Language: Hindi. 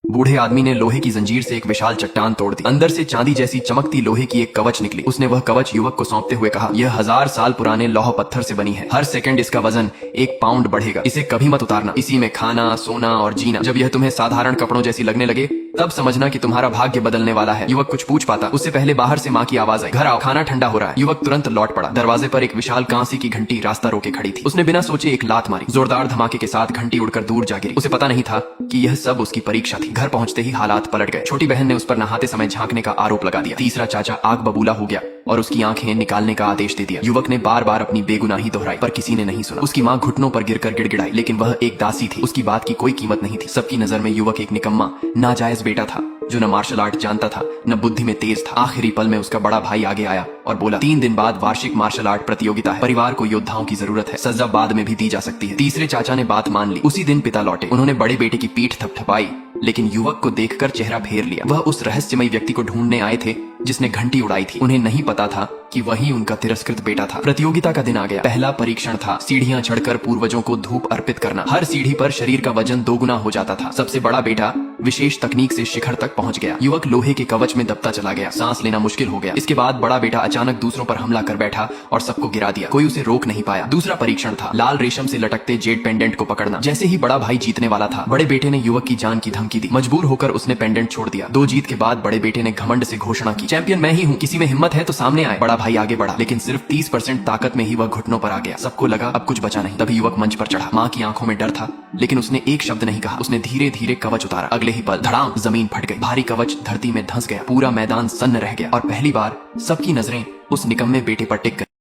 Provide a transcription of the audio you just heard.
बूढ़े आदमी ने लोहे की जंजीर से एक विशाल चट्टान तोड़ दी। अंदर से चांदी जैसी चमकती लोहे की एक कवच निकली। उसने वह कवच युवक को सौंपते हुए कहा, यह 1000 साल पुराने लौह पत्थर से बनी है। हर सेकंड इसका वजन 1 पाउंड बढ़ेगा। इसे कभी मत उतारना। इसी में खाना, सोना और जीना। जब यह तुम्हें साधारण कपड़ों जैसी लगने लगे तब समझना कि तुम्हारा भाग्य बदलने वाला है। युवक कुछ पूछ पाता उससे पहले बाहर से माँ की आवाज आई, घर आओ, खाना ठंडा हो रहा है। युवक तुरंत लौट पड़ा। दरवाजे पर एक विशाल कांसी की घंटी रास्ता रोके खड़ी थी। उसने बिना सोचे एक लात मारी। जोरदार धमाके के साथ घंटी उड़कर दूर जा गिरी। उसे पता नहीं था कि यह सब उसकी परीक्षा थी। घर पहुंचते ही हालात पलट गए। छोटी बहन ने उस पर नहाते समय झांकने का आरोप लगा दिया। तीसरा चाचा आग बबूला हो गया और उसकी आंखें निकालने का आदेश दे दिया। युवक ने बार बार अपनी बेगुनाही दोहराई पर किसी ने नहीं सुना। उसकी माँ घुटनों पर गिरकर गिड़गिड़ाई, लेकिन वह एक दासी थी। उसकी बात की कोई कीमत नहीं थी। सबकी नजर में युवक एक निकम्मा, नाजायज बेटा था जो न मार्शल आर्ट जानता था न बुद्धि में तेज था। आखिरी पल में उसका बड़ा भाई आगे आया और बोला, 3 दिन बाद वार्षिक मार्शल आर्ट प्रतियोगिता है। परिवार को योद्धाओं की जरूरत है। सजा बाद में भी दी जा सकती है। तीसरे चाचा ने बात मान ली। उसी दिन पिता लौटे। उन्होंने बड़े बेटे की पीठ थपथपाई, लेकिन युवक को देखकर चेहरा फेर लिया। वह उस रहस्यमय व्यक्ति को ढूंढने आए थे जिसने घंटी उड़ाई थी। उन्हें नहीं पता था कि वही उनका तिरस्कृत बेटा था। प्रतियोगिता का दिन आ गया। पहला परीक्षण था सीढ़ियां चढ़कर पूर्वजों को धूप अर्पित करना। हर सीढ़ी पर शरीर का वजन 2 गुना हो जाता था। सबसे बड़ा बेटा विशेष तकनीक से शिखर तक पहुंच गया। युवक लोहे के कवच में दबता चला गया। सांस लेना मुश्किल हो गया। इसके बाद बड़ा बेटा अचानक दूसरों पर हमला कर बैठा और सबको गिरा दिया। कोई उसे रोक नहीं पाया। दूसरा परीक्षण था लाल रेशम से लटकते जेड पेंडेंट को पकड़ना। जैसे ही बड़ा भाई जीतने वाला था, बड़े बेटे ने युवक की जान की धमकी दी। मजबूर होकर उसने पेंडेंट छोड़ दिया। 2 जीत के बाद बड़े बेटे ने घमंड से घोषणा की, चैंपियन मैं ही हूँ, किसी में हिम्मत है तो सामने आए। बड़ा भाई आगे बढ़ा, लेकिन सिर्फ 30% ताकत में ही वह घुटनों पर आ गया। सबको लगा अब कुछ बचा नहीं। तभी युवक मंच पर चढ़ा। माँ की आंखों में डर था, लेकिन उसने एक शब्द नहीं कहा। उसने धीरे धीरे कवच उतारा। अगले ही पल धड़ाम, जमीन फट गई। भारी कवच धरती में धंस गया। पूरा मैदान सन्न रह गया और पहली बार सबकी नजरें उस निकम्मे बेटे पर टिक गई।